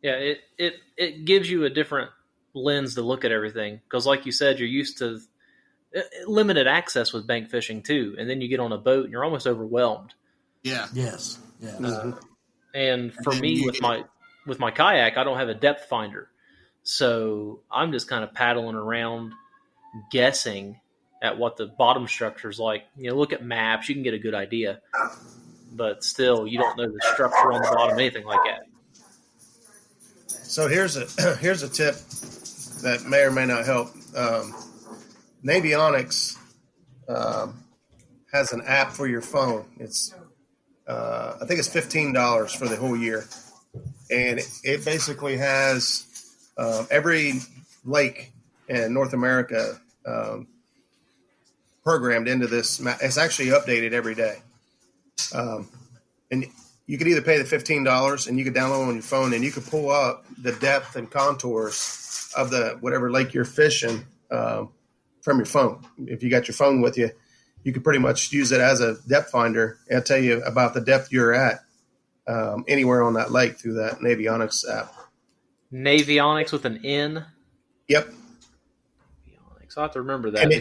Yeah, it gives you a different lens to look at everything because, like you said, you're used to limited access with bank fishing too, and then you get on a boat and you're almost overwhelmed. Yeah. Yes. Yeah. And for And me, you with my kayak, I don't have a depth finder, so I'm just kind of paddling around, guessing at what the bottom structure is like. Look at maps, you can get a good idea, but still, you don't know the structure on the bottom, anything like that. So here's a tip that may or may not help. Navionics has an app for your phone. It's I think it's $15 for the whole year, and it basically has every lake in North America programmed into this. It's actually updated every day, and you could either pay the $15 and you could download it on your phone, and you could pull up the depth and contours of the whatever lake you're fishing from your phone. If you got your phone with you, you could pretty much use it as a depth finder and tell you about the depth you're at anywhere on that lake through that Navionics app. Navionics with an N. Yep. Navionics. I have to remember that. And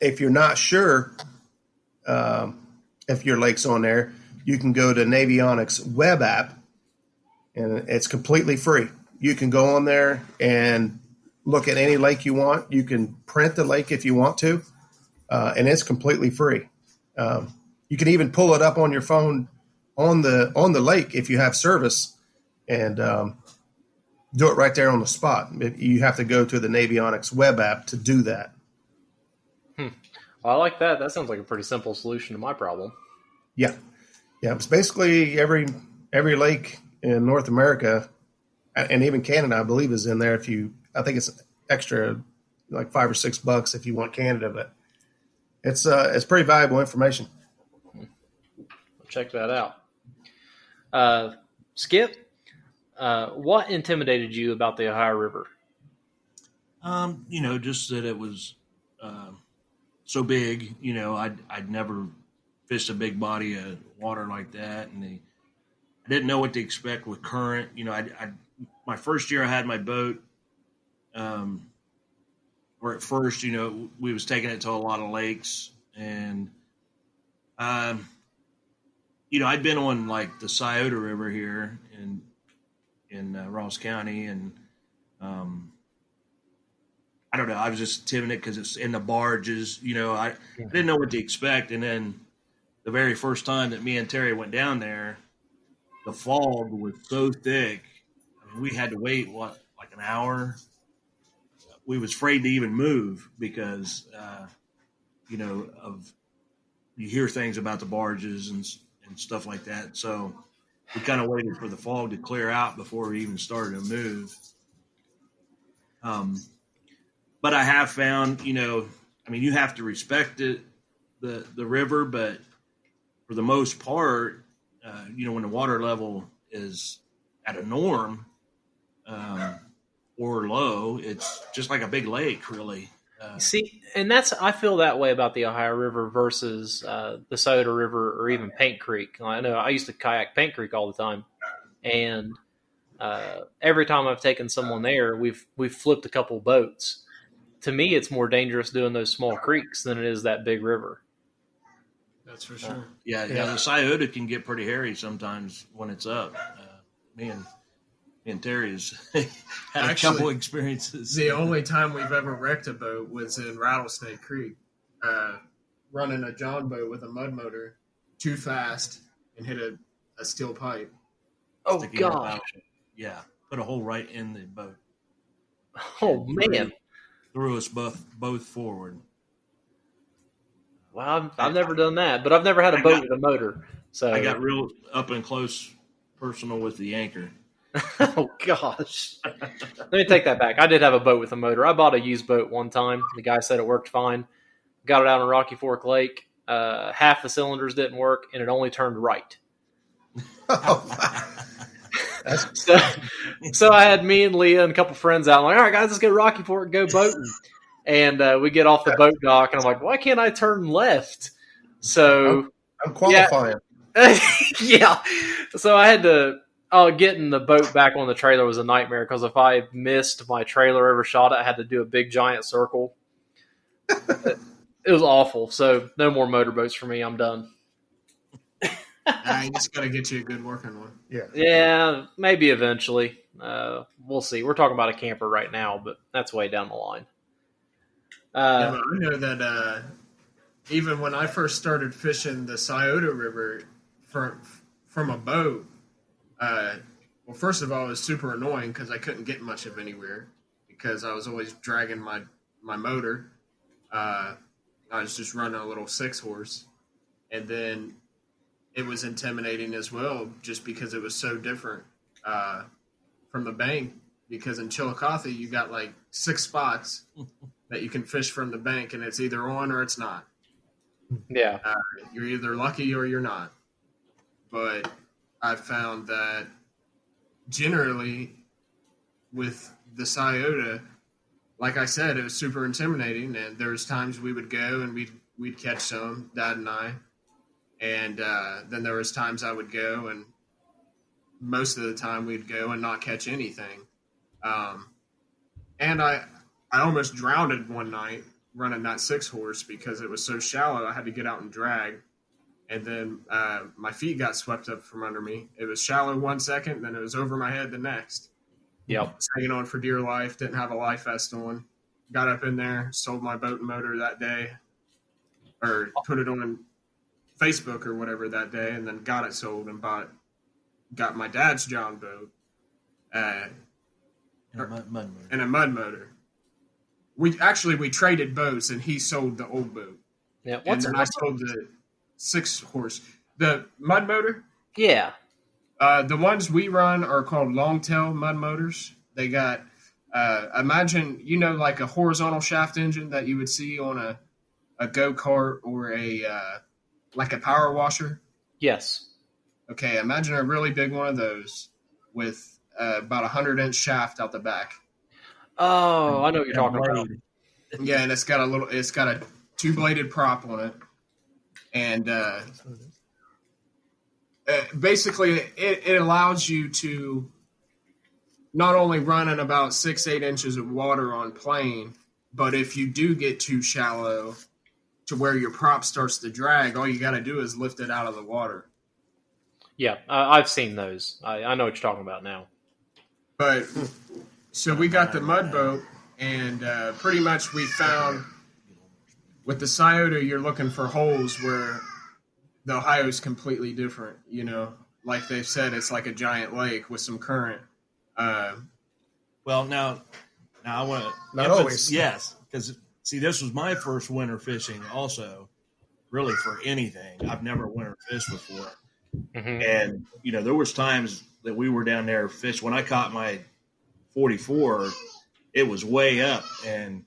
if you're not sure if your lake's on there, you can go to Navionics web app, and it's completely free. You can go on there and look at any lake you want. You can print the lake if you want to, and it's completely free. You can even pull it up on your phone on the lake if you have service, and do it right there on the spot. You have to go to the Navionics web app to do that. Well, I like that. That sounds like a pretty simple solution to my problem. Yeah. It's basically every lake in North America and even Canada, I believe, is in there. I think it's extra, like $5 or $6 if you want Canada, but it's pretty valuable information. I'll check that out. Skip, what intimidated you about the Ohio River? Just that it was so big. I'd never fished a big body of water like that, and I didn't know what to expect with current. My first year I had my boat, where at first, we was taking it to a lot of lakes, and I'd been on like the Scioto River here in Ross County, and I don't know, I was just timid because it's in the barges. I didn't know what to expect, and then the very first time that me and Terry went down there, the fog was so thick. I mean, we had to wait, like an hour? We was afraid to even move because, you hear things about the barges and stuff like that. So we kind of waited for the fog to clear out before we even started to move. But I have found, you have to respect the river, but for the most part, when the water level is at a norm or low, it's just like a big lake, really. See, and I feel that way about the Ohio River versus the Scioto River or even Paint Creek. I know I used to kayak Paint Creek all the time, and every time I've taken someone there, we've flipped a couple boats. To me, it's more dangerous doing those small creeks than it is that big river. That's for sure. Yeah. The Scioto can get pretty hairy sometimes when it's up. Me and Terry's had a couple experiences. The only time we've ever wrecked a boat was in Rattlesnake Creek, running a John boat with a mud motor too fast and hit a steel pipe. Oh, gosh. Yeah, put a hole right in the boat. Oh, man. Threw us both forward. Well, I've never done that, but I've never had a boat with a motor. So I got real up and close personal with the anchor. Oh, gosh. Let me take that back. I did have a boat with a motor. I bought a used boat one time. The guy said it worked fine. Got it out on Rocky Fork Lake. Half the cylinders didn't work, and it only turned right. So I had me and Leah and a couple friends out. I'm like, all right, guys, let's go to Rocky Fork and go boating. And we get off the boat dock, and I'm like, why can't I turn left? So I'm qualifying. Yeah. So I Oh, getting the boat back on the trailer was a nightmare because if I missed my trailer overshot it, I had to do a big giant circle. It was awful. So no more motorboats for me. I'm done. You just got to get you a good working one. Yeah, maybe eventually. We'll see. We're talking about a camper right now, but that's way down the line. Yeah, but I know that even when I first started fishing the Scioto River from a boat, well, first of all, it was super annoying because I couldn't get much of anywhere because I was always dragging my motor. I was just running a little 6-horse, and then it was intimidating as well just because it was so different from the bank. Because in Chillicothe, you got like 6 spots that you can fish from the bank, and it's either on or it's not. Yeah. You're either lucky or you're not. But I found that generally with the Scioto, like I said, it was super intimidating, and there was times we would go and we'd catch some, Dad and I, and then there was times I would go, and most of the time we'd go and not catch anything. And I almost drowned it one night running that 6-horse because it was so shallow. I had to get out and drag, and then my feet got swept up from under me. It was shallow 1 second, then it was over my head the next. Yep. Hanging on for dear life, didn't have a life vest on. Got up in there, sold my boat and motor that day, or put it on Facebook or whatever that day, and then got it sold and got my dad's John boat and a mud motor. We traded boats, and he sold the old boat. Yeah. And then I sold the 6-horse. The mud motor? Yeah. The ones we run are called long-tail mud motors. They got, imagine, like a horizontal shaft engine that you would see on a go-kart or like a power washer. Yes. Okay, imagine a really big one of those with about 100-inch shaft out the back. Oh, I know what you're talking about. Yeah, and it's got a 2-bladed prop on it. And basically, it allows you to not only run in about 6-8 inches of water on plane, but if you do get too shallow to where your prop starts to drag, all you got to do is lift it out of the water. Yeah, I've seen those. I know what you're talking about now. But so we got the mud boat, and pretty much we found with the Scioto, you're looking for holes where the Ohio is completely different. Like they've said, it's like a giant lake with some current. Well, now I want to. Not always. Yes, because see, this was my first winter fishing. Also, really for anything, I've never winter fished before, and there was times that we were down there fish. When I caught my 44, it was way up, and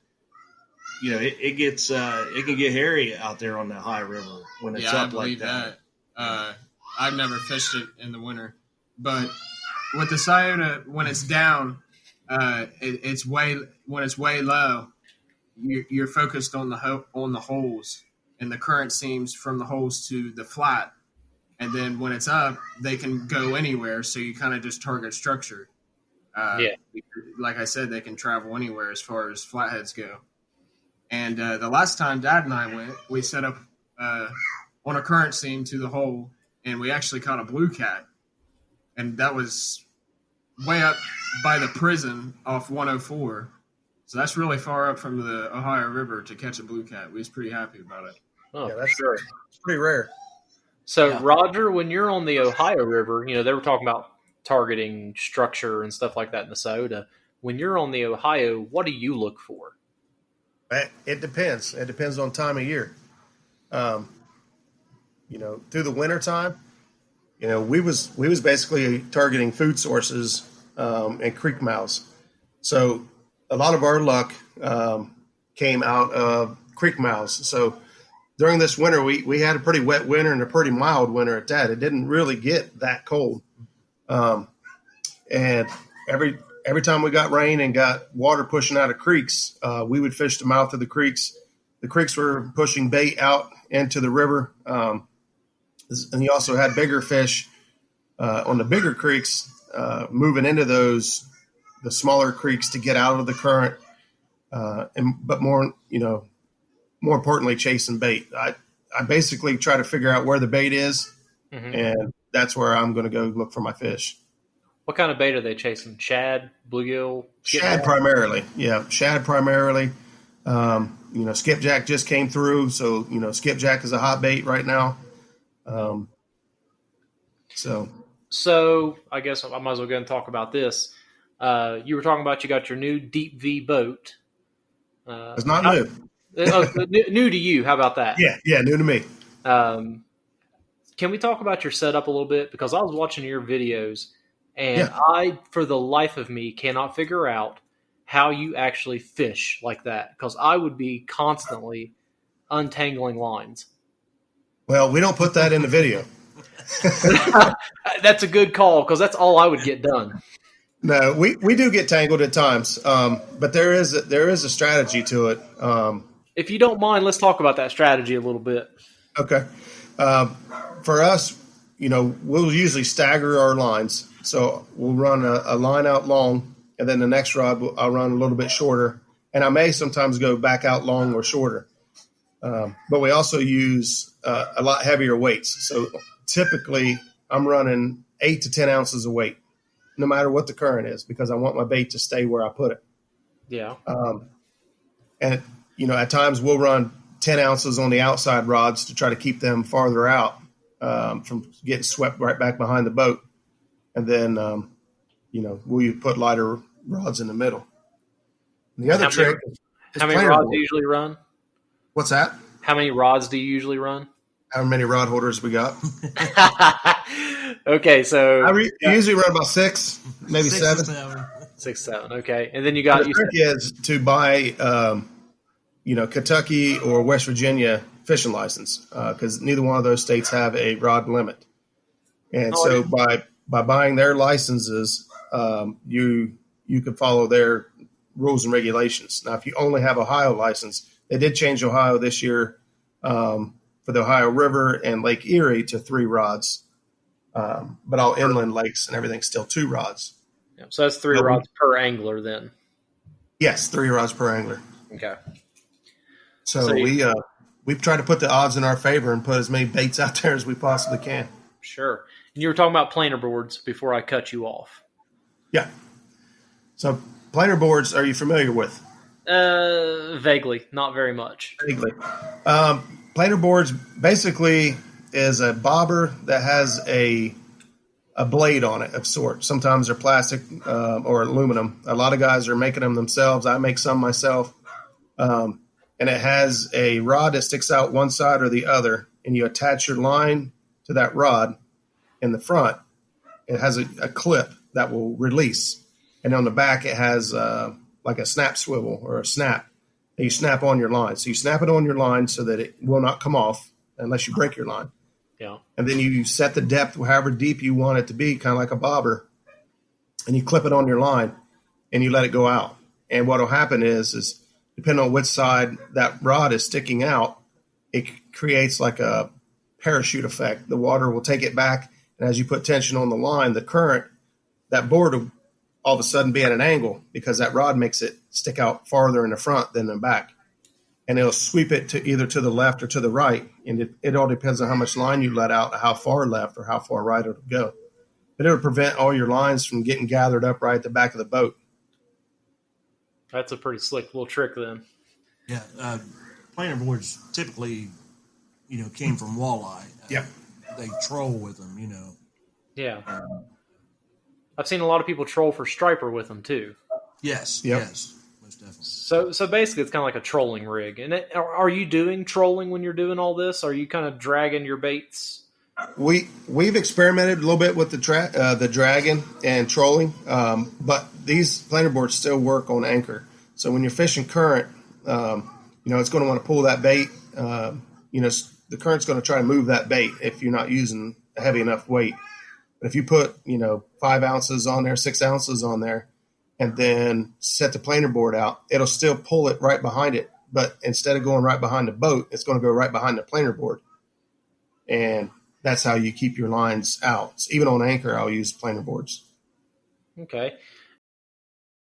it can get hairy out there on the high river when it's up like that. I've never fished it in the winter, but with the Scioto, when it's down, when it's way low, you're focused on the holes, and the current seams from the holes to the flat. And then when it's up, they can go anywhere, so you kind of just target structure. Like I said, they can travel anywhere as far as flatheads go. And the last time Dad and I went, we set up on a current seam to the hole, and we actually caught a blue cat. And that was way up by the prison off 104. So that's really far up from the Ohio River to catch a blue cat. We was pretty happy about it. Oh, yeah, that's rare. It's pretty rare. So, yeah. Roger, when you're on the Ohio River, they were talking about targeting structure and stuff like that in the Scioto. When you're on the Ohio, what do you look for? It depends. It depends on time of year. Through the winter time, we was basically targeting food sources and creek mouths. So a lot of our luck came out of creek mouths. So during this winter, we had a pretty wet winter and a pretty mild winter at that. It didn't really get that cold. And every time we got rain and got water pushing out of creeks, we would fish the mouth of the creeks. The creeks were pushing bait out into the river. And you also had bigger fish on the bigger creeks moving into the smaller creeks to get out of the current, but more importantly, chasing bait. I basically try to figure out where the bait is, and that's where I'm going to go look for my fish. What kind of bait are they chasing? Shad, bluegill, shad primarily. Yeah, shad primarily. Skipjack just came through, so skipjack is a hot bait right now. So I guess I might as well go and talk about this. You were talking about you got your new Deep V boat. It's not new. New to you. How about that? Yeah, new to me. Can we talk about your setup a little bit? Because I was watching your videos, and I, for the life of me, cannot figure out how you actually fish like that. Because I would be constantly untangling lines. Well, we don't put that in the video. That's a good call, because that's all I would get done. No, we do get tangled at times, but there is a strategy to it. If you don't mind, let's talk about that strategy a little bit. Okay. For us, we'll usually stagger our lines. So we'll run a line out long, and then the next rod I'll run a little bit shorter, and I may sometimes go back out long or shorter. But we also use a lot heavier weights. So typically I'm running 8 to 10 ounces of weight, no matter what the current is, because I want my bait to stay where I put it. Yeah. And, at times we'll run 10 ounces on the outside rods to try to keep them farther out from getting swept right back behind the boat. And then, we'll put lighter rods in the middle. And the other trick is how many rods do you usually run? What's that? How many rods do you usually run? How many rod holders we got? Okay, so I usually run about 6, maybe 7. 6, 7. Okay, and then you got. The trick is to buy, Kentucky or West Virginia fishing license, because neither one of those states have a rod limit. And so by buying their licenses, you can follow their rules and regulations. Now, if you only have Ohio license, they did change Ohio this year for the Ohio River and Lake Erie to 3 rods. But all inland lakes and everything's still 2 rods. Yeah, so that's 3 rods per angler then. Yes, 3 rods per angler. Okay. So we've tried to put the odds in our favor and put as many baits out there as we possibly can. Sure. And you were talking about planer boards before I cut you off. Yeah. So planer boards, are you familiar with? Vaguely, not very much. Vaguely. Planer boards basically is a bobber that has a blade on it of sorts. Sometimes they're plastic or aluminum. A lot of guys are making them themselves. I make some myself. And it has a rod that sticks out one side or the other, and you attach your line to that rod in the front. It has a clip that will release. And on the back, it has like a snap swivel or a snap that you snap on your line. So you snap it on your line so that it will not come off unless you break your line. Yeah. And then you set the depth however deep you want it to be, kind of like a bobber, and you clip it on your line and you let it go out. And what will happen is depending on which side that rod is sticking out, it creates like a parachute effect. The water will take it back, and as you put tension on the line, the current, that board will all of a sudden be at an angle because that rod makes it stick out farther in the front than the back. And it'll sweep it to either to the left or to the right. And it all depends on how much line you let out, how far left or how far right it'll go. But it'll prevent all your lines from getting gathered up right at the back of the boat. That's a pretty slick little trick then. Yeah. Planer boards typically, came from walleye. Yeah. They troll with them, Yeah. I've seen a lot of people troll for striper with them too. Yes. Yep. Yes. Most definitely. So basically it's kind of like a trolling rig. And are you doing trolling when you're doing all this? Are you kind of dragging your baits? We've experimented a little bit with the dragging and trolling, but these planer boards still work on anchor. So when you're fishing current, it's going to want to pull that bait. The current's going to try to move that bait if you're not using a heavy enough weight. But if you put 5 ounces on there, 6 ounces on there, and then set the planer board out, it'll still pull it right behind it. But instead of going right behind the boat, it's going to go right behind the planer board. And that's how you keep your lines out. So even on anchor, I'll use planer boards. Okay.